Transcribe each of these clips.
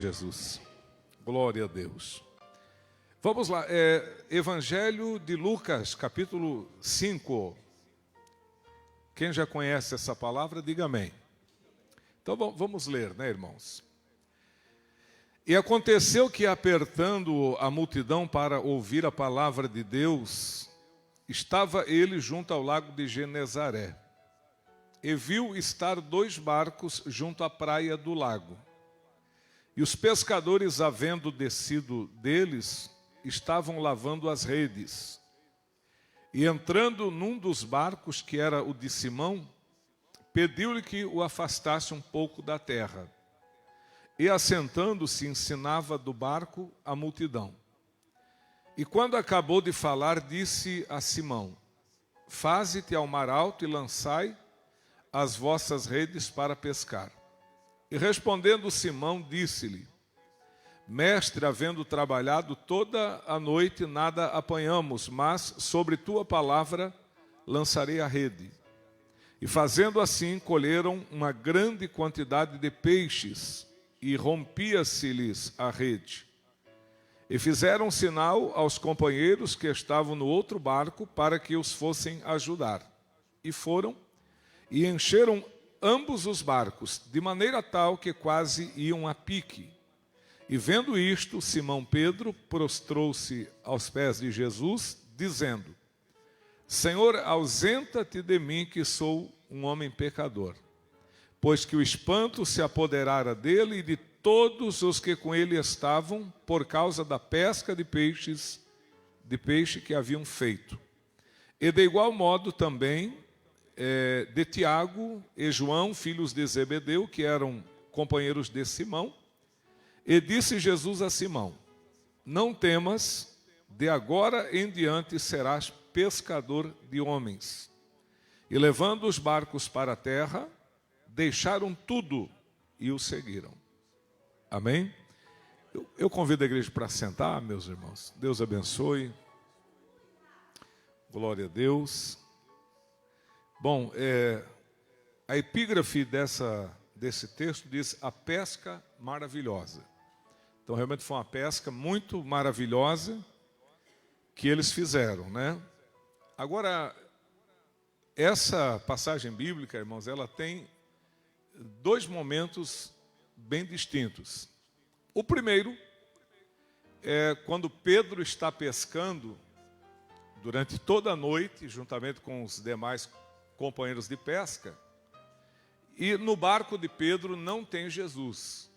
Jesus, glória a Deus. Vamos lá, Evangelho de Lucas, capítulo 5. Quem já conhece essa palavra, diga amém. Então vamos ler, né, irmãos? E aconteceu que, apertando a multidão para ouvir a palavra de Deus, estava ele junto ao lago de Genezaré, e viu estar 2 barcos junto à praia do lago. E os pescadores, havendo descido deles, estavam lavando as redes. E entrando num dos barcos, que era o de Simão, pediu-lhe que o afastasse um pouco da terra. E assentando-se, ensinava do barco a multidão. E quando acabou de falar, disse a Simão: Faze-te ao mar alto e lançai as vossas redes para pescar. E respondendo Simão, disse-lhe: Mestre, havendo trabalhado toda a noite, nada apanhamos, mas sobre tua palavra lançarei a rede. E fazendo assim, colheram uma grande quantidade de peixes, e rompia-se-lhes a rede. E fizeram sinal aos companheiros que estavam no outro barco, para que os fossem ajudar. E foram, e encheram ambos os barcos, de maneira tal que quase iam a pique. E vendo isto, Simão Pedro prostrou-se aos pés de Jesus, dizendo: Senhor, ausenta-te de mim, que sou um homem pecador. Pois que o espanto se apoderara dele e de todos os que com ele estavam, por causa da pesca de peixe que haviam feito. E de igual modo também de Tiago e João, filhos de Zebedeu, que eram companheiros de Simão. E disse Jesus a Simão: Não temas, de agora em diante serás pescador de homens. E levando os barcos para a terra, deixaram tudo e o seguiram. Amém? Eu convido a igreja para sentar, meus irmãos. Deus abençoe. Glória a Deus. Bom, a epígrafe desse texto diz: a pesca maravilhosa. Então, realmente foi uma pesca muito maravilhosa que eles fizeram, né? Agora, essa passagem bíblica, irmãos, ela tem 2 momentos bem distintos. O primeiro é quando Pedro está pescando durante toda a noite, juntamente com os demais companheiros de pesca, e no barco de Pedro não tem Jesus.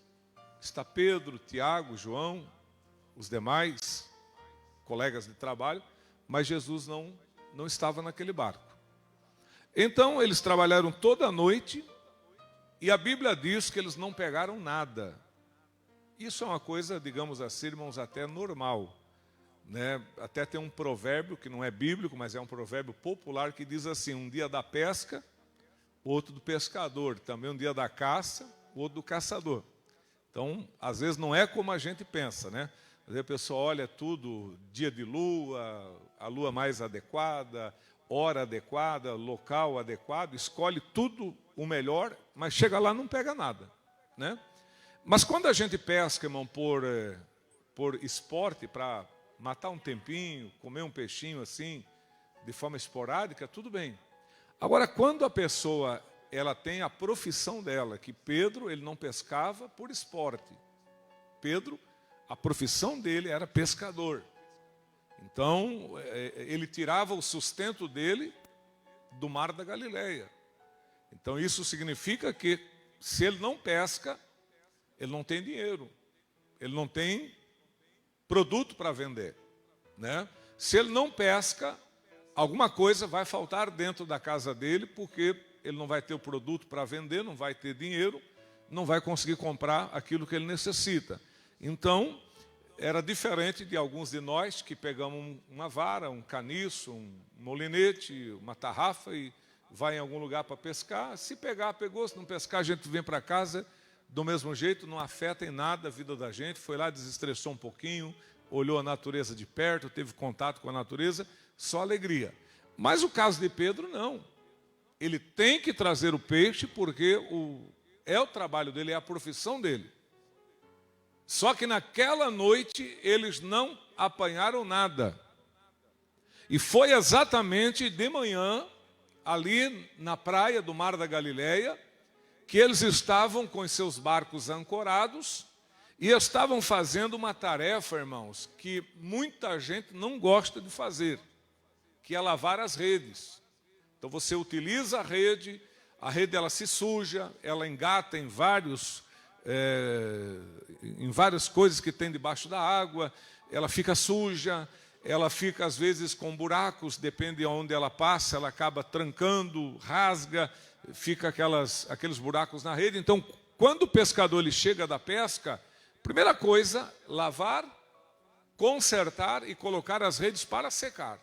Está Pedro, Tiago, João, os demais colegas de trabalho, mas Jesus não estava naquele barco. Então eles trabalharam toda a noite e a Bíblia diz que eles não pegaram nada. Isso é uma coisa, digamos assim, irmãos, até normal, né? Até tem um provérbio que não é bíblico, mas é um provérbio popular que diz assim: um dia da pesca, outro do pescador, também um dia da caça, outro do caçador. Então, às vezes não é como a gente pensa, né? Às vezes a pessoa olha tudo, dia de lua, a lua mais adequada, hora adequada, local adequado, escolhe tudo o melhor, mas chega lá e não pega nada, né? Mas quando a gente pesca, irmão, por esporte, para matar um tempinho, comer um peixinho assim, de forma esporádica, tudo bem. Agora, quando a pessoa ela tem a profissão dela, que Pedro, ele não pescava por esporte. Pedro, a profissão dele era pescador. Então, ele tirava o sustento dele do mar da Galileia. Então, isso significa que, se ele não pesca, ele não tem dinheiro. Ele não tem produto para vender, né? Se ele não pesca, alguma coisa vai faltar dentro da casa dele, porque ele não vai ter o produto para vender, não vai ter dinheiro, não vai conseguir comprar aquilo que ele necessita. Então, era diferente de alguns de nós que pegamos uma vara, um caniço, um molinete, uma tarrafa e vai em algum lugar para pescar. Se pegar, pegou. Se não pescar, a gente vem para casa do mesmo jeito, não afeta em nada a vida da gente. Foi lá, desestressou um pouquinho, olhou a natureza de perto, teve contato com a natureza, só alegria. Mas o caso de Pedro, não. Ele tem que trazer o peixe porque é o trabalho dele, é a profissão dele. Só que naquela noite eles não apanharam nada. E foi exatamente de manhã, ali na praia do Mar da Galileia, que eles estavam com os seus barcos ancorados e estavam fazendo uma tarefa, irmãos, que muita gente não gosta de fazer, que é lavar as redes. Então você utiliza a rede ela se suja, ela engata em várias coisas que tem debaixo da água, ela fica suja, ela fica às vezes com buracos, depende de onde ela passa, ela acaba trancando, rasga, fica aqueles buracos na rede. Então, quando o pescador ele chega da pesca, primeira coisa, lavar, consertar e colocar as redes para secar.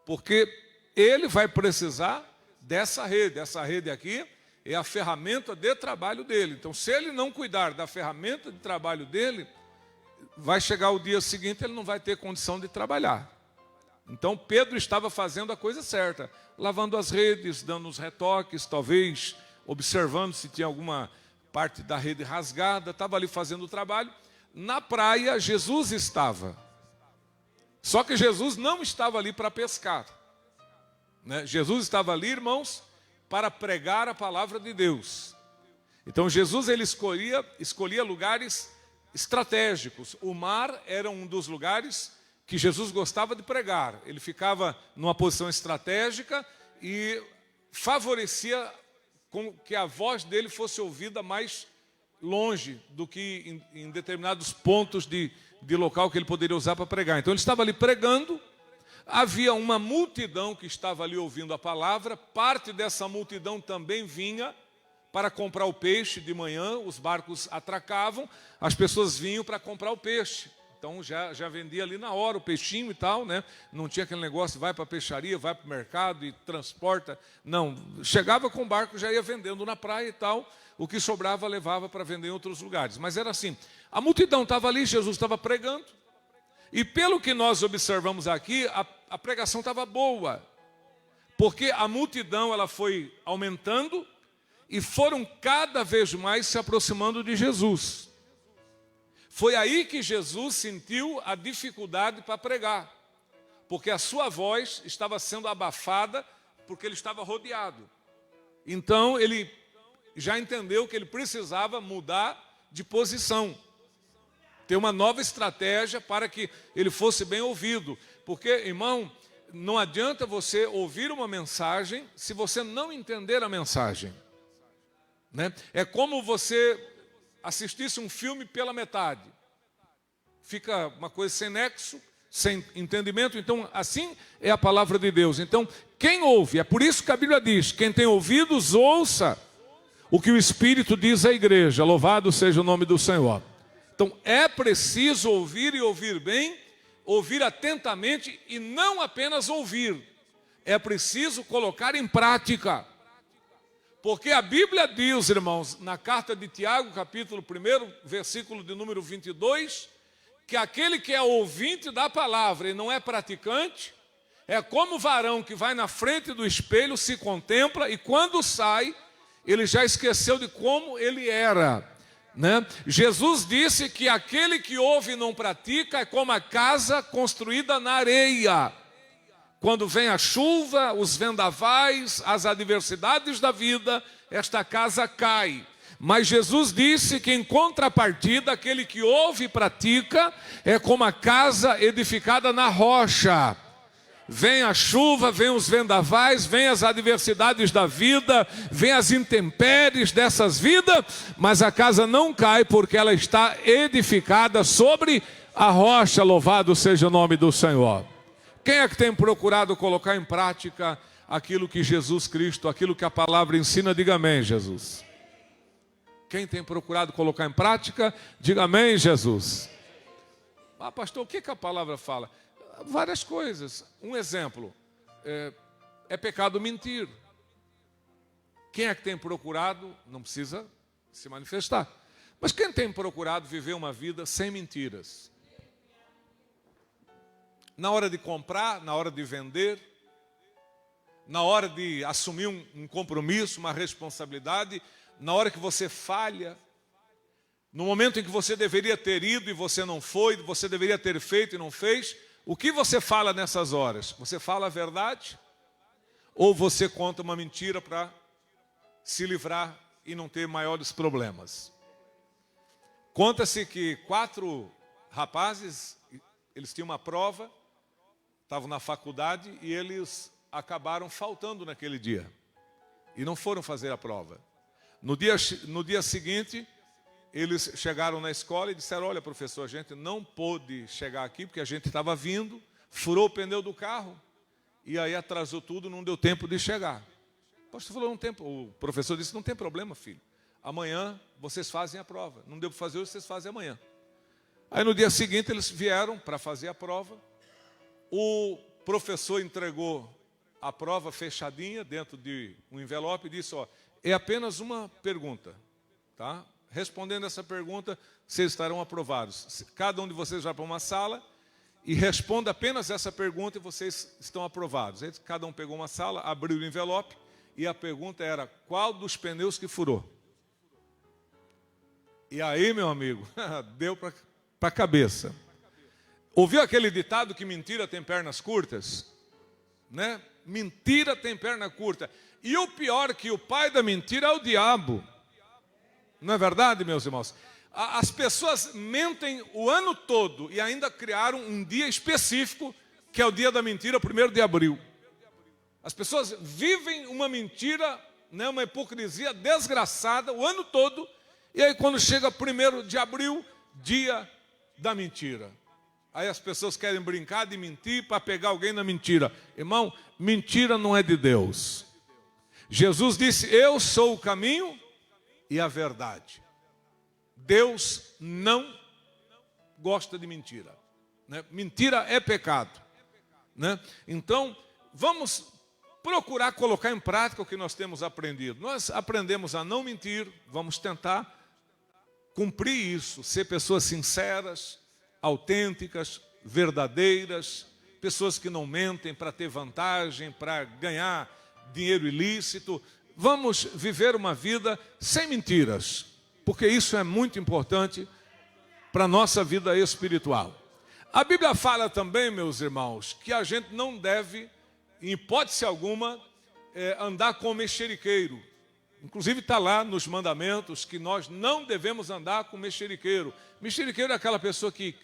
Porque ele vai precisar dessa rede. Essa rede aqui é a ferramenta de trabalho dele. Então, se ele não cuidar da ferramenta de trabalho dele, vai chegar o dia seguinte, ele não vai ter condição de trabalhar. Então, Pedro estava fazendo a coisa certa, lavando as redes, dando os retoques, talvez observando se tinha alguma parte da rede rasgada, estava ali fazendo o trabalho. Na praia, Jesus estava. Só que Jesus não estava ali para pescar, né? Jesus estava ali, irmãos, para pregar a palavra de Deus. Então, Jesus ele escolhia lugares estratégicos. O mar era um dos lugares que Jesus gostava de pregar. Ele ficava numa posição estratégica e favorecia com que a voz dele fosse ouvida mais longe do que em determinados pontos de local que ele poderia usar para pregar. Então ele estava ali pregando, havia uma multidão que estava ali ouvindo a palavra, parte dessa multidão também vinha para comprar o peixe de manhã, os barcos atracavam, as pessoas vinham para comprar o peixe. Então já vendia ali na hora o peixinho e tal, né? Não tinha aquele negócio, vai para a peixaria, vai para o mercado e transporta. Não, chegava com o barco, já ia vendendo na praia e tal. O que sobrava levava para vender em outros lugares. Mas era assim, a multidão estava ali, Jesus estava pregando. E pelo que nós observamos aqui, a pregação estava boa. Porque a multidão ela foi aumentando e foram cada vez mais se aproximando de Jesus. Foi aí que Jesus sentiu a dificuldade para pregar, porque a sua voz estava sendo abafada, porque ele estava rodeado. Então ele já entendeu que ele precisava mudar de posição, ter uma nova estratégia para que ele fosse bem ouvido. Porque, irmão, não adianta você ouvir uma mensagem se você não entender a mensagem, né? É como você assistisse um filme pela metade. Fica uma coisa sem nexo, sem entendimento. Então, assim é a palavra de Deus. Então, quem ouve, é por isso que a Bíblia diz, quem tem ouvidos, ouça o que o Espírito diz à igreja. Louvado seja o nome do Senhor. Então, é preciso ouvir e ouvir bem, ouvir atentamente e não apenas ouvir. É preciso colocar em prática. Porque a Bíblia diz, irmãos, na carta de Tiago, capítulo 1, versículo de número 22, que aquele que é ouvinte da palavra e não é praticante, é como o varão que vai na frente do espelho, se contempla e quando sai, ele já esqueceu de como ele era, né? Jesus disse que aquele que ouve e não pratica é como a casa construída na areia. Quando vem a chuva, os vendavais, as adversidades da vida, esta casa cai. Mas Jesus disse que em contrapartida, aquele que ouve e pratica é como a casa edificada na rocha. Vem a chuva, vem os vendavais, vem as adversidades da vida, vem as intempéries dessas vidas, mas a casa não cai porque ela está edificada sobre a rocha. Louvado seja o nome do Senhor. Quem é que tem procurado colocar em prática aquilo que Jesus Cristo, aquilo que a palavra ensina? Diga amém, Jesus. Quem tem procurado colocar em prática, diga amém, Jesus. Ah, pastor, o que a palavra fala? Várias coisas. Um exemplo, é pecado mentir. Quem é que tem procurado, não precisa se manifestar, mas quem tem procurado viver uma vida sem mentiras? Na hora de comprar, na hora de vender, na hora de assumir um compromisso, uma responsabilidade, na hora que você falha, no momento em que você deveria ter ido e você não foi, você deveria ter feito e não fez, o que você fala nessas horas? Você fala a verdade? Ou você conta uma mentira para se livrar e não ter maiores problemas? Conta-se que 4 rapazes, eles tinham uma prova, estavam na faculdade e eles acabaram faltando naquele dia. E não foram fazer a prova. No dia seguinte, eles chegaram na escola e disseram: olha, professor, a gente não pôde chegar aqui porque a gente estava vindo, furou o pneu do carro e aí atrasou tudo, não deu tempo de chegar. O pastor falou: o professor disse: não tem problema, filho. Amanhã vocês fazem a prova. Não deu para fazer hoje, vocês fazem amanhã. Aí no dia seguinte eles vieram para fazer a prova. O professor entregou a prova fechadinha dentro de um envelope e disse: ó, é apenas uma pergunta, tá? Respondendo essa pergunta, vocês estarão aprovados. Cada um de vocês vai para uma sala e responda apenas essa pergunta e vocês estão aprovados. Aí, cada um pegou uma sala, abriu o envelope e a pergunta era: qual dos pneus que furou? E aí, meu amigo, deu para a cabeça. Ouviu aquele ditado que mentira tem pernas curtas? Né? Mentira tem perna curta. E o pior é que o pai da mentira é o diabo. Não é verdade, meus irmãos? As pessoas mentem o ano todo e ainda criaram um dia específico, que é o dia da mentira, 1º de abril. As pessoas vivem uma mentira, né, uma hipocrisia desgraçada o ano todo, e aí quando chega 1º de abril, dia da mentira. Aí as pessoas querem brincar de mentir para pegar alguém na mentira. Irmão, mentira não é de Deus. Jesus disse: eu sou o caminho e a verdade. Deus não gosta de mentira, né? Mentira é pecado, né? Então, vamos procurar colocar em prática o que nós temos aprendido. Nós aprendemos a não mentir, vamos tentar cumprir isso, ser pessoas sinceras, autênticas, verdadeiras, pessoas que não mentem para ter vantagem, para ganhar dinheiro ilícito. Vamos viver uma vida sem mentiras, porque isso é muito importante para a nossa vida espiritual. A Bíblia fala também, meus irmãos, que a gente não deve, em hipótese alguma, andar com mexeriqueiro. Inclusive está lá nos mandamentos que nós não devemos andar com mexeriqueiro. Mexeriqueiro é aquela pessoa que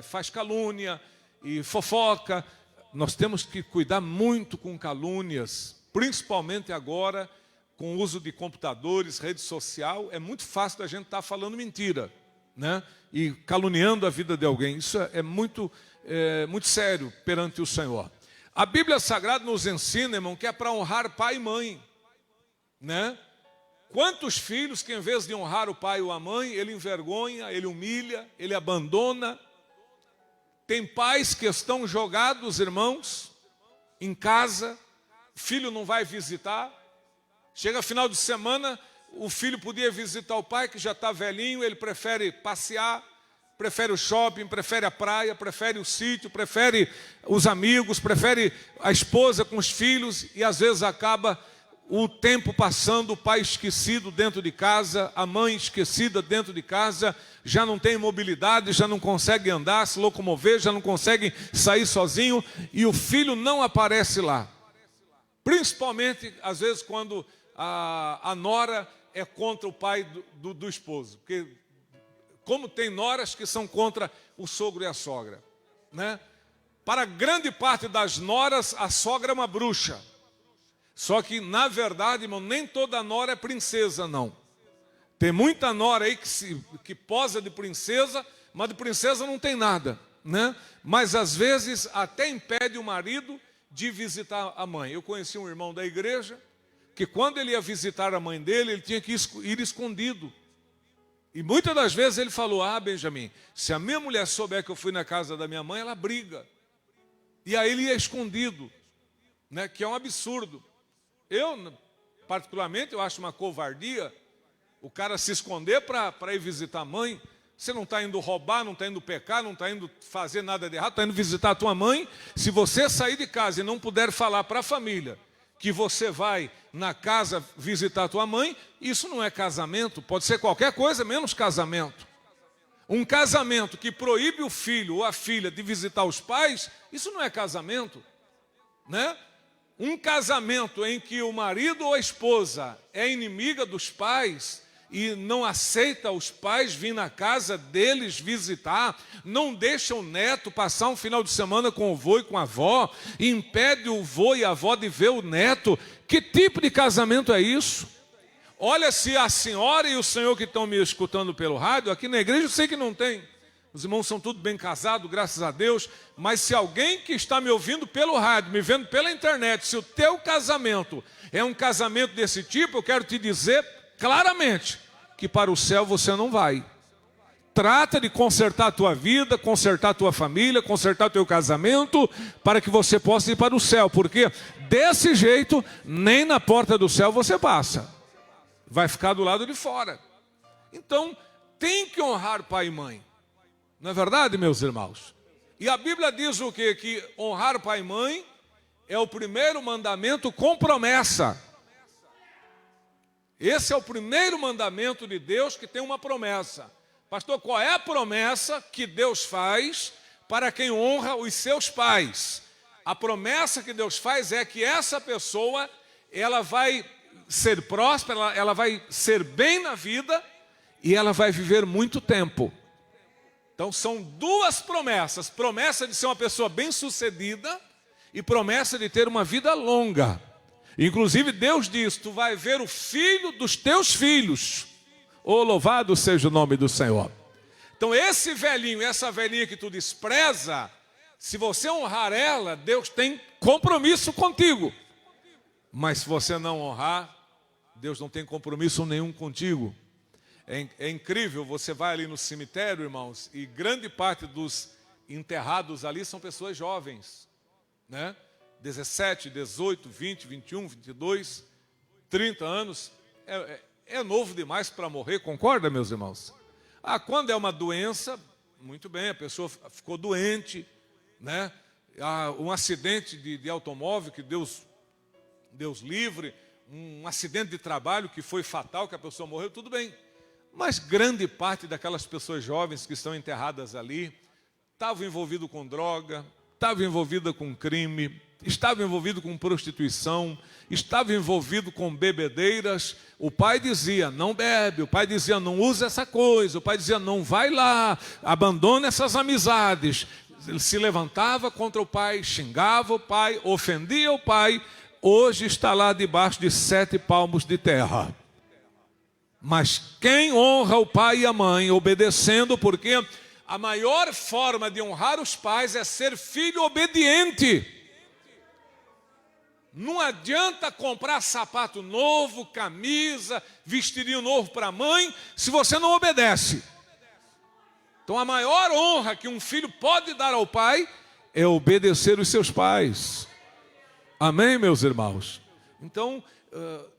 faz calúnia e fofoca. Nós temos que cuidar muito com calúnias, principalmente agora, com o uso de computadores, rede social. É muito fácil da gente estar falando mentira, né? E caluniando a vida de alguém. Isso é muito sério perante o Senhor. A Bíblia Sagrada nos ensina, irmão, que é para honrar pai e mãe, né? Quantos filhos que, em vez de honrar o pai ou a mãe, ele envergonha, ele humilha, ele abandona. Tem pais que estão jogados, irmãos, em casa, o filho não vai visitar. Chega final de semana, o filho podia visitar o pai, que já está velhinho, ele prefere passear, prefere o shopping, prefere a praia, prefere o sítio, prefere os amigos, prefere a esposa com os filhos, e às vezes acaba o tempo passando, o pai esquecido dentro de casa, a mãe esquecida dentro de casa, já não tem mobilidade, já não consegue andar, se locomover, já não consegue sair sozinho, e o filho não aparece lá. Principalmente, às vezes, quando a nora é contra o pai do esposo. Porque, como tem noras que são contra o sogro e a sogra, né? Para grande parte das noras, a sogra é uma bruxa. Só que, na verdade, irmão, nem toda nora é princesa, não. Tem muita nora aí que posa de princesa, mas de princesa não tem nada, né? Mas, às vezes, até impede o marido de visitar a mãe. Eu conheci um irmão da igreja, que quando ele ia visitar a mãe dele, ele tinha que ir escondido. E muitas das vezes ele falou: ah, Benjamin, se a minha mulher souber que eu fui na casa da minha mãe, ela briga. E aí ele ia escondido, né? Que é um absurdo. Eu, particularmente, eu acho uma covardia o cara se esconder para ir visitar a mãe. Você não está indo roubar, não está indo pecar, não está indo fazer nada de errado, está indo visitar a tua mãe. Se você sair de casa e não puder falar para a família que você vai na casa visitar tua mãe, isso não é casamento, pode ser qualquer coisa menos casamento. Um casamento que proíbe o filho ou a filha de visitar os pais, isso não é casamento, né? Um casamento em que o marido ou a esposa é inimiga dos pais e não aceita os pais vir na casa deles visitar, não deixa o neto passar um final de semana com o vô e com a avó, impede o vô e a avó de ver o neto. Que tipo de casamento é isso? Olha, se a senhora e o senhor que estão me escutando pelo rádio, aqui na igreja eu sei que não tem. Os irmãos são tudo bem casados, graças a Deus. Mas se alguém que está me ouvindo pelo rádio, me vendo pela internet, se o teu casamento é um casamento desse tipo, eu quero te dizer claramente que para o céu você não vai. Trata de consertar a tua vida, consertar a tua família, consertar o teu casamento, para que você possa ir para o céu. Porque desse jeito, nem na porta do céu você passa. Vai ficar do lado de fora. Então, tem que honrar pai e mãe. Não é verdade, meus irmãos? E a Bíblia diz o quê? Que honrar pai e mãe é o primeiro mandamento com promessa. Esse é o primeiro mandamento de Deus que tem uma promessa. Pastor, qual é a promessa que Deus faz para quem honra os seus pais? A promessa que Deus faz é que essa pessoa, ela vai ser próspera, ela vai ser bem na vida e ela vai viver muito tempo. Então são duas promessas. Promessa de ser uma pessoa bem-sucedida e promessa de ter uma vida longa. Inclusive Deus diz, tu vai ver o filho dos teus filhos. Oh, louvado seja o nome do Senhor. Então esse velhinho, essa velhinha que tu despreza, se você honrar ela, Deus tem compromisso contigo. Mas se você não honrar, Deus não tem compromisso nenhum contigo. É incrível, você vai ali no cemitério, irmãos, e grande parte dos enterrados ali são pessoas jovens, né? 17, 18, 20, 21, 22, 30 anos. É novo demais para morrer, concorda, meus irmãos? Quando é uma doença, muito bem, a pessoa ficou doente, né? Um acidente de automóvel, que Deus livre, um acidente de trabalho que foi fatal, que a pessoa morreu, tudo bem. Mas grande parte daquelas pessoas jovens que estão enterradas ali, estavam envolvidas com droga, estavam envolvidas com crime, estavam envolvidos com prostituição, estavam envolvidos com bebedeiras. O pai dizia, não bebe, o pai dizia, não usa essa coisa, o pai dizia, não vai lá, abandona essas amizades. Ele se levantava contra o pai, xingava o pai, ofendia o pai. Hoje está lá debaixo de 7 palmos de terra. Mas quem honra o pai e a mãe, obedecendo, porque a maior forma de honrar os pais é ser filho obediente. Não adianta comprar sapato novo, camisa, vestidinho novo para a mãe, se você não obedece. Então a maior honra que um filho pode dar ao pai é obedecer os seus pais. Amém, meus irmãos? Então,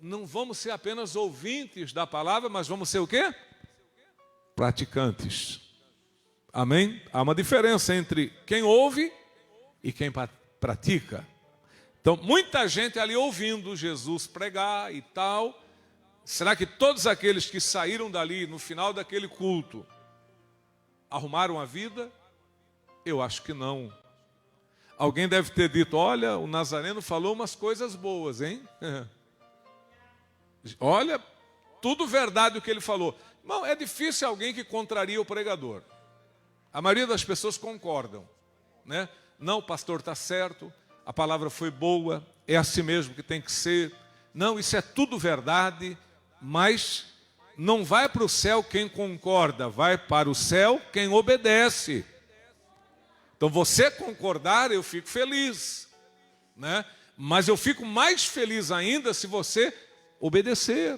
não vamos ser apenas ouvintes da palavra, mas vamos ser o quê? Praticantes. Amém? Há uma diferença entre quem ouve e quem pratica. Então, muita gente ali ouvindo Jesus pregar e tal. Será que todos aqueles que saíram dali no final daquele culto arrumaram a vida? Eu acho que não. Alguém deve ter dito, olha, o Nazareno falou umas coisas boas, hein? Olha, tudo verdade o que ele falou. Não, é difícil alguém que contraria o pregador. A maioria das pessoas concordam, né? Não, o pastor está certo, a palavra foi boa, é assim mesmo que tem que ser. Não, isso é tudo verdade, mas não vai para o céu quem concorda, vai para o céu quem obedece. Então você concordar, eu fico feliz, né? Mas eu fico mais feliz ainda se você obedecer.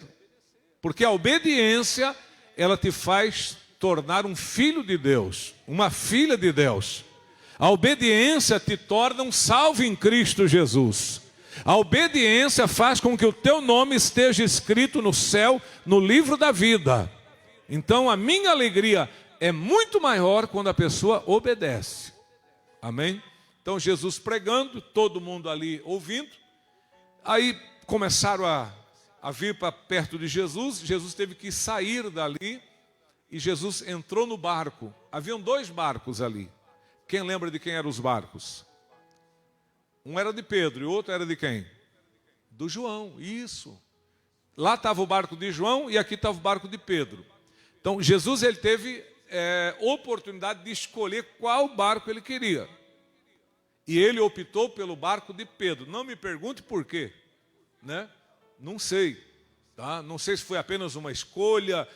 Porque a obediência, ela te faz tornar um filho de Deus, uma filha de Deus. A obediência te torna um salvo em Cristo Jesus. A obediência faz com que o teu nome esteja escrito no céu, no livro da vida. Então a minha alegria é muito maior quando a pessoa obedece. Amém? Então Jesus pregando, todo mundo ali ouvindo. Aí começaram a vir para perto de Jesus. Jesus teve que sair dali e Jesus entrou no barco. Haviam 2 barcos ali. Quem lembra de quem eram os barcos? Um era de Pedro e o outro era de quem? Do João, isso. Lá estava o barco de João e aqui estava o barco de Pedro. Então Jesus ele teve oportunidade de escolher qual barco ele queria. E ele optou pelo barco de Pedro. Não me pergunte por quê, né? Não sei, tá? Não sei se foi apenas uma escolha,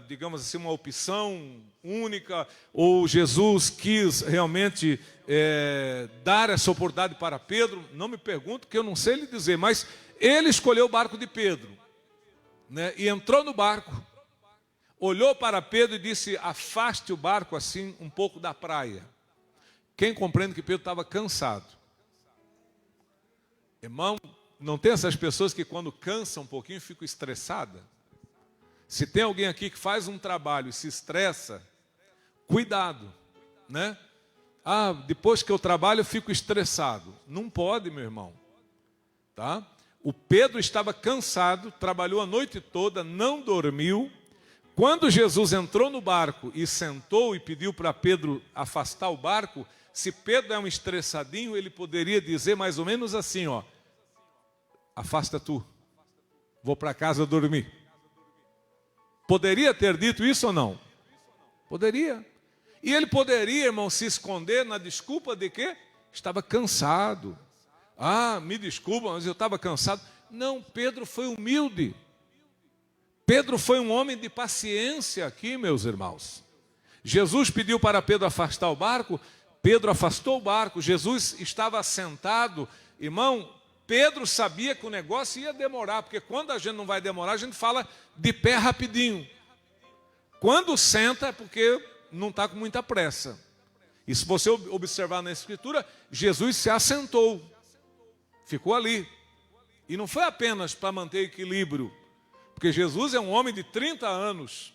digamos assim, uma opção única, ou Jesus quis realmente dar essa oportunidade para Pedro. Não me pergunto, que eu não sei lhe dizer, mas ele escolheu o barco de Pedro, né? E entrou no barco, olhou para Pedro e disse: afaste o barco assim um pouco da praia. Quem compreende que Pedro estava cansado? Irmão, não tem essas pessoas que quando cansam um pouquinho ficam estressadas? Se tem alguém aqui que faz um trabalho e se estressa, cuidado, né? Depois que eu trabalho eu fico estressado. Não pode, meu irmão, tá? O Pedro estava cansado, trabalhou a noite toda, não dormiu. Quando Jesus entrou no barco e sentou e pediu para Pedro afastar o barco, se Pedro é um estressadinho, ele poderia dizer mais ou menos assim, ó: afasta tu, vou para casa dormir. Poderia ter dito isso ou não? Poderia. E ele poderia, irmão, se esconder na desculpa de quê? Estava cansado. Me desculpa, mas eu estava cansado. Não, Pedro foi humilde. Pedro foi um homem de paciência aqui, meus irmãos. Jesus pediu para Pedro afastar o barco, Pedro afastou o barco, Jesus estava sentado. Irmão, Pedro sabia que o negócio ia demorar, porque quando a gente não vai demorar, a gente fala de pé rapidinho. Quando senta é porque não está com muita pressa. E se você observar na Escritura, Jesus se assentou, ficou ali. E não foi apenas para manter equilíbrio, porque Jesus é um homem de 30 anos,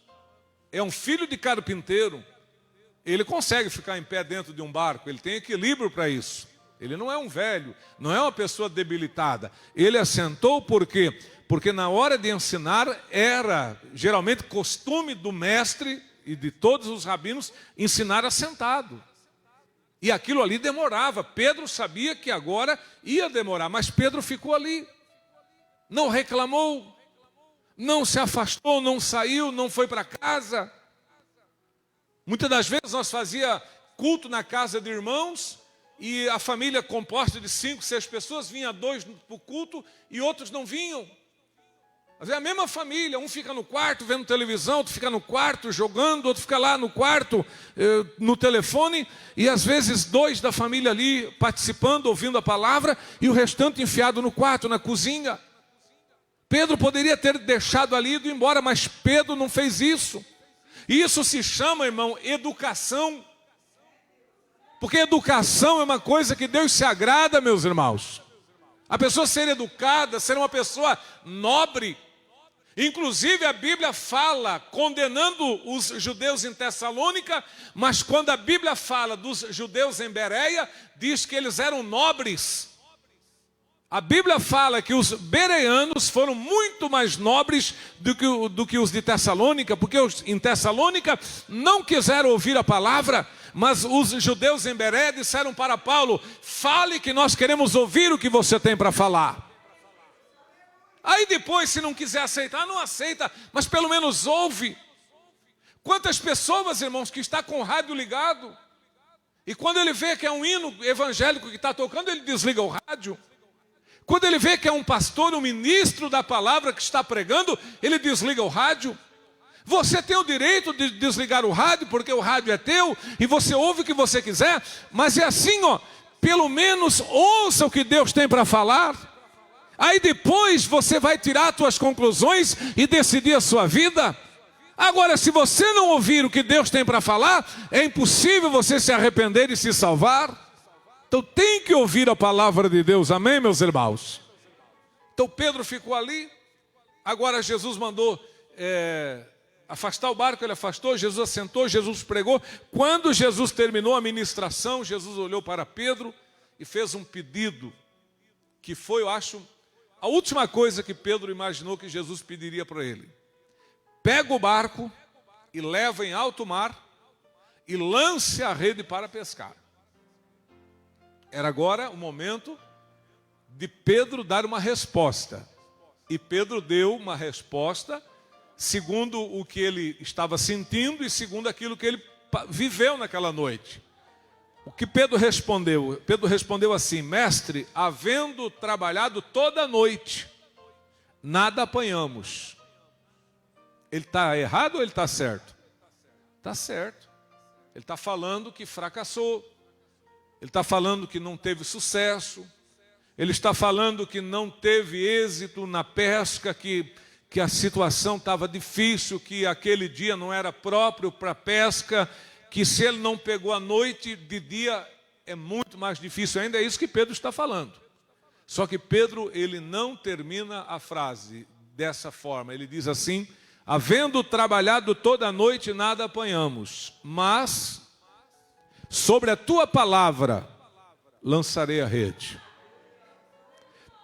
é um filho de carpinteiro. Ele consegue ficar em pé dentro de um barco, ele tem equilíbrio para isso. Ele não é um velho, não é uma pessoa debilitada. Ele assentou por quê? Porque na hora de ensinar era geralmente costume do mestre e de todos os rabinos ensinar assentado. E aquilo ali demorava. Pedro sabia que agora ia demorar, mas Pedro ficou ali. Não reclamou, não se afastou, não saiu, não foi para casa. Muitas das vezes nós fazíamos culto na casa de irmãos e a família composta de 5, 6 pessoas, vinha 2 para o culto e outros não vinham. Às vezes a mesma família, um fica no quarto vendo televisão, outro fica no quarto jogando, outro fica lá no quarto no telefone, e às vezes 2 da família ali participando, ouvindo a palavra, e o restante enfiado no quarto, na cozinha. Pedro poderia ter deixado ali e ido embora, mas Pedro não fez isso. Isso se chama, irmão, educação. Porque educação é uma coisa que Deus se agrada, meus irmãos. A pessoa ser educada, ser uma pessoa nobre. Inclusive a Bíblia fala condenando os judeus em Tessalônica, mas quando a Bíblia fala dos judeus em Bereia, diz que eles eram nobres. A Bíblia fala que os bereanos foram muito mais nobres do que os de Tessalônica, porque os em Tessalônica não quiseram ouvir a palavra, mas os judeus em Bereia disseram para Paulo: fale que nós queremos ouvir o que você tem para falar. Aí depois, se não quiser aceitar, não aceita, mas pelo menos ouve. Quantas pessoas, irmãos, que está com o rádio ligado, e quando ele vê que é um hino evangélico que está tocando, ele desliga o rádio. Quando ele vê que é um pastor, um ministro da palavra que está pregando, ele desliga o rádio. Você tem o direito de desligar o rádio, porque o rádio é teu, e você ouve o que você quiser, mas é assim, ó, pelo menos ouça o que Deus tem para falar. Aí depois você vai tirar as suas conclusões e decidir a sua vida. Agora, se você não ouvir o que Deus tem para falar, é impossível você se arrepender e se salvar. Então tem que ouvir a palavra de Deus, amém, meus irmãos? Então Pedro ficou ali. Agora Jesus mandou afastar o barco, ele afastou, Jesus assentou, Jesus pregou. Quando Jesus terminou a ministração, Jesus olhou para Pedro e fez um pedido, que foi, eu acho, a última coisa que Pedro imaginou que Jesus pediria para ele: pega o barco e leva em alto mar e lance a rede para pescar. Era agora o momento de Pedro dar uma resposta. E Pedro deu uma resposta segundo o que ele estava sentindo e segundo aquilo que ele viveu naquela noite. O que Pedro respondeu? Pedro respondeu assim: mestre, havendo trabalhado toda a noite, nada apanhamos. Ele está errado ou ele está certo? Está certo. Ele está falando que fracassou. Ele está falando que não teve sucesso. Ele está falando que não teve êxito na pesca, que a situação estava difícil, que aquele dia não era próprio para pesca, que se ele não pegou a noite, de dia é muito mais difícil ainda. É isso que Pedro está falando. Só que Pedro, ele não termina a frase dessa forma. Ele diz assim: havendo trabalhado toda a noite, nada apanhamos, mas sobre a tua palavra lançarei a rede.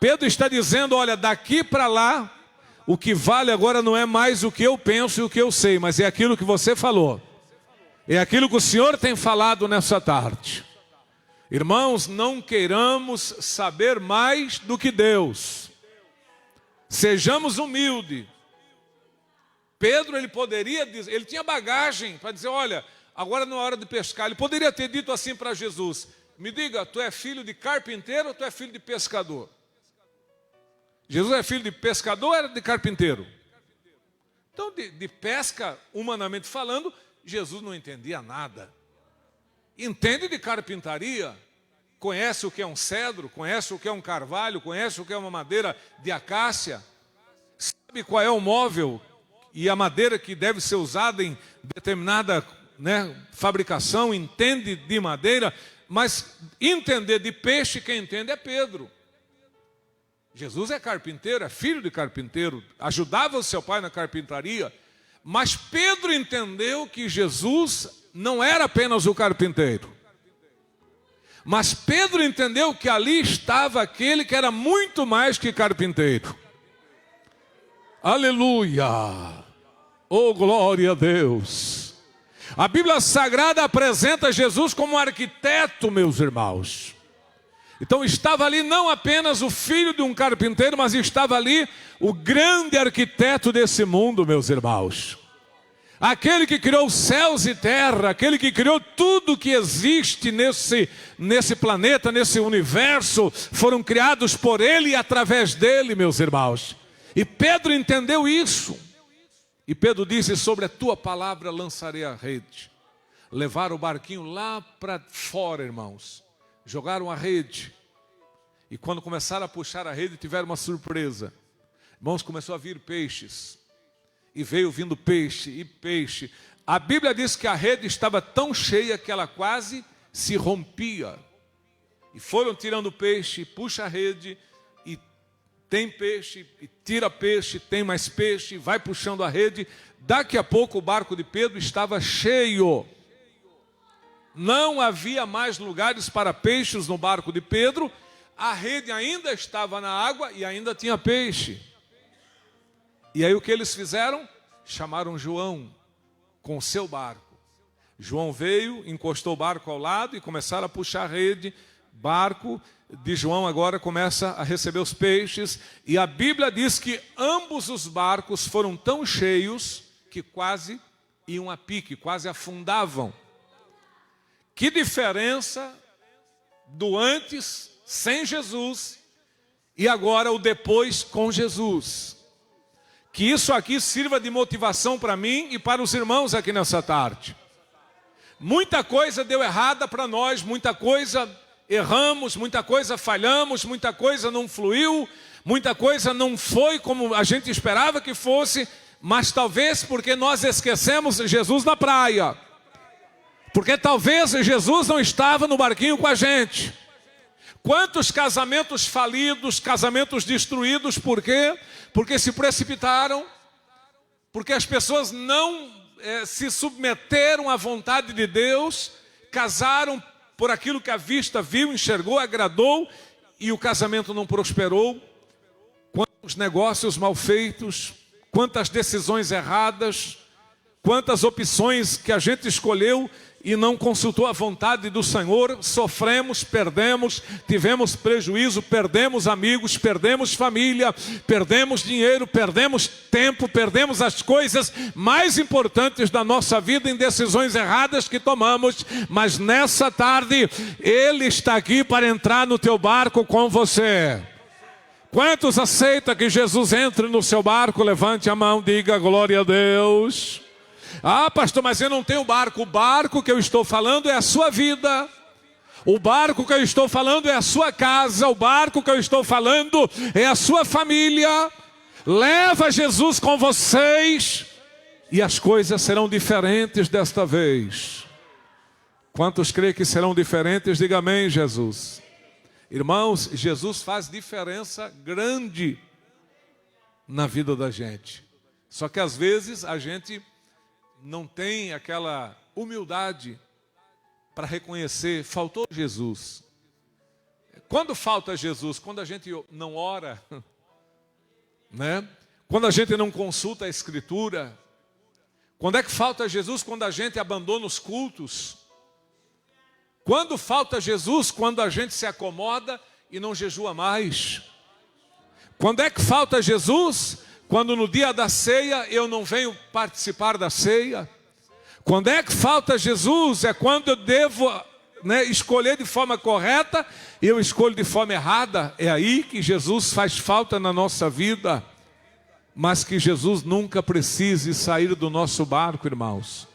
Pedro está dizendo: olha, daqui para lá, o que vale agora não é mais o que eu penso e o que eu sei, mas é aquilo que você falou. É aquilo que o Senhor tem falado nessa tarde. Irmãos, não queiramos saber mais do que Deus. Sejamos humildes. Pedro, ele poderia dizer, ele tinha bagagem para dizer: olha, agora não é hora de pescar. Ele poderia ter dito assim para Jesus: me diga, tu é filho de carpinteiro ou tu é filho de pescador? Jesus é filho de pescador ou era de carpinteiro? Então, de pesca, humanamente falando, Jesus não entendia nada. Entende de carpintaria, conhece o que é um cedro, conhece o que é um carvalho, conhece o que é uma madeira de acácia, sabe qual é o móvel e a madeira que deve ser usada em determinada fabricação, entende de madeira, mas entender de peixe, quem entende é Pedro. Jesus é carpinteiro, é filho de carpinteiro, ajudava o seu pai na carpintaria, mas Pedro entendeu que Jesus não era apenas o carpinteiro. Mas Pedro entendeu que ali estava aquele que era muito mais que carpinteiro. Aleluia! Oh, glória a Deus! A Bíblia Sagrada apresenta Jesus como arquiteto, meus irmãos. Então estava ali não apenas o filho de um carpinteiro, mas estava ali o grande arquiteto desse mundo, meus irmãos. Aquele que criou céus e terra, aquele que criou tudo que existe nesse planeta, nesse universo, foram criados por ele e através dele, meus irmãos. E Pedro entendeu isso. E Pedro disse: sobre a tua palavra lançarei a rede. Levaram o barquinho lá para fora, irmãos. Jogaram a rede. E quando começaram a puxar a rede, tiveram uma surpresa. Irmãos, começou a vir peixes. E veio vindo peixe e peixe. A Bíblia diz que a rede estava tão cheia que ela quase se rompia. E foram tirando peixe, puxa a rede, e tem peixe, e tira peixe, tem mais peixe, vai puxando a rede. Daqui a pouco o barco de Pedro estava cheio. Não havia mais lugares para peixes no barco de Pedro. A rede ainda estava na água e ainda tinha peixe. E aí o que eles fizeram? Chamaram João com o seu barco. João veio, encostou o barco ao lado e começaram a puxar a rede. Barco de João agora começa a receber os peixes. E a Bíblia diz que ambos os barcos foram tão cheios que quase iam a pique, quase afundavam. Que diferença do antes sem Jesus e agora o depois com Jesus. Que isso aqui sirva de motivação para mim e para os irmãos aqui nessa tarde. Muita coisa deu errada para nós, muita coisa erramos, muita coisa falhamos, muita coisa não fluiu, muita coisa não foi como a gente esperava que fosse, mas talvez porque nós esquecemos Jesus na praia. Porque talvez Jesus não estava no barquinho com a gente. Quantos casamentos falidos, casamentos destruídos, por quê? Porque se precipitaram, porque as pessoas não se submeteram à vontade de Deus, casaram por aquilo que a vista viu, enxergou, agradou, e o casamento não prosperou. quantos negócios mal feitos, quantas decisões erradas, quantas opções que a gente escolheu e não consultou a vontade do Senhor, sofremos, perdemos, tivemos prejuízo, perdemos amigos, perdemos família, perdemos dinheiro, perdemos tempo, perdemos as coisas mais importantes da nossa vida em decisões erradas que tomamos, mas nessa tarde Ele está aqui para entrar no teu barco com você. Quantos aceitam que Jesus entre no seu barco? Levante a mão, diga glória a Deus. Ah, pastor, mas eu não tenho barco. O barco que eu estou falando é a sua vida. O barco que eu estou falando é a sua casa. O barco que eu estou falando é a sua família. Leva Jesus com vocês e as coisas serão diferentes desta vez. Quantos creem que serão diferentes? Diga amém, Jesus. Irmãos, Jesus faz diferença grande na vida da gente. Só que às vezes a gente não tem aquela humildade para reconhecer, faltou Jesus. Quando falta Jesus? Quando a gente não ora, né? Quando a gente não consulta a Escritura. Quando é que falta Jesus? Quando a gente abandona os cultos. Quando falta Jesus? Quando a gente se acomoda e não jejua mais. Quando é que falta Jesus? Quando no dia da ceia eu não venho participar da ceia. Quando é que falta Jesus? É quando eu devo, escolher de forma correta e eu escolho de forma errada. É aí que Jesus faz falta na nossa vida. Mas que Jesus nunca precise sair do nosso barco, irmãos.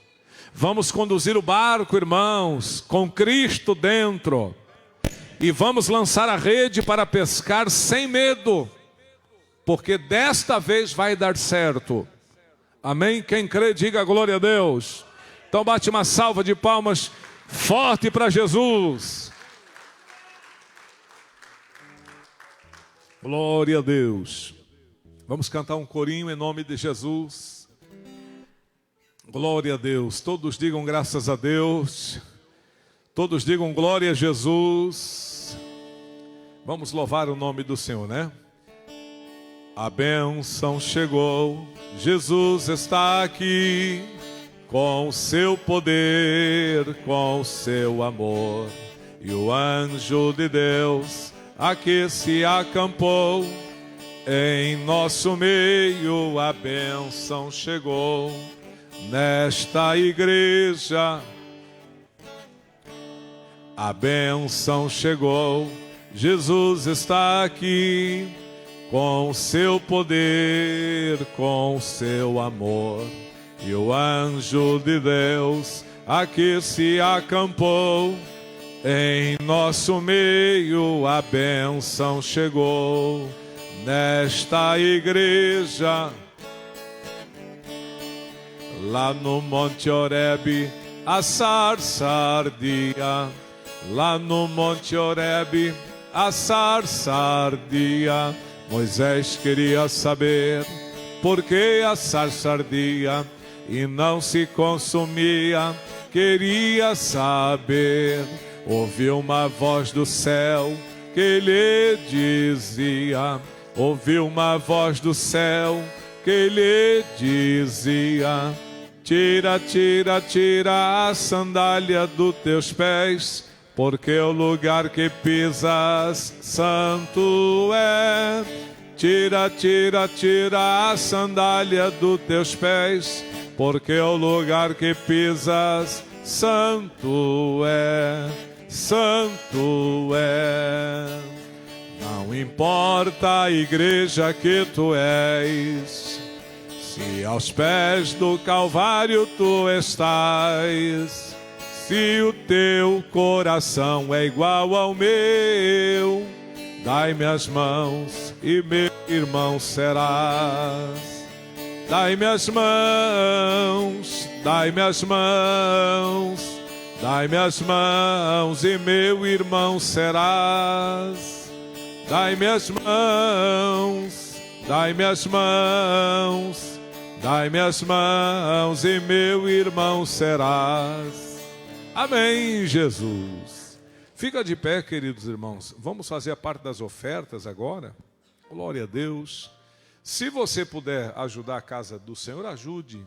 Vamos conduzir o barco, irmãos, com Cristo dentro. E vamos lançar a rede para pescar sem medo. Porque desta vez vai dar certo. Amém? Quem crê, diga glória a Deus. Então bate uma salva de palmas forte para Jesus. Glória a Deus. Vamos cantar um corinho em nome de Jesus. Glória a Deus. Todos digam graças a Deus. Todos digam glória a Jesus. Vamos louvar o nome do Senhor, né? A bênção chegou, Jesus está aqui, com o seu poder, com o seu amor. E o anjo de Deus aqui se acampou, em nosso meio a bênção chegou. Nesta igreja a bênção chegou, Jesus está aqui, com o seu poder, com o seu amor. E o anjo de Deus aqui se acampou, em nosso meio a bênção chegou. Nesta igreja, lá no Monte Horebe, a sarça ardia. Lá no Monte Horebe, a sarça ardia. Moisés queria saber por que a sarça ardia e não se consumia. Queria saber, ouviu uma voz do céu que lhe dizia. Ouviu uma voz do céu que lhe dizia: tira, tira, tira a sandália dos teus pés, porque o lugar que pisas santo é. Tira, tira, tira a sandália dos teus pés, porque o lugar que pisas santo é. Santo é. Não importa a igreja que tu és, se aos pés do Calvário tu estás. Se o teu coração é igual ao meu, dai-me as mãos e meu irmão serás. Dai-me as mãos, dai-me as mãos, dai-me as mãos e meu irmão serás. Dai-me as mãos, dai-me as mãos, dai-me as mãos e meu irmão serás. Amém, Jesus. Fica de pé, queridos irmãos. Vamos fazer a parte das ofertas agora. Glória a Deus. Se você puder ajudar a casa do Senhor, ajude.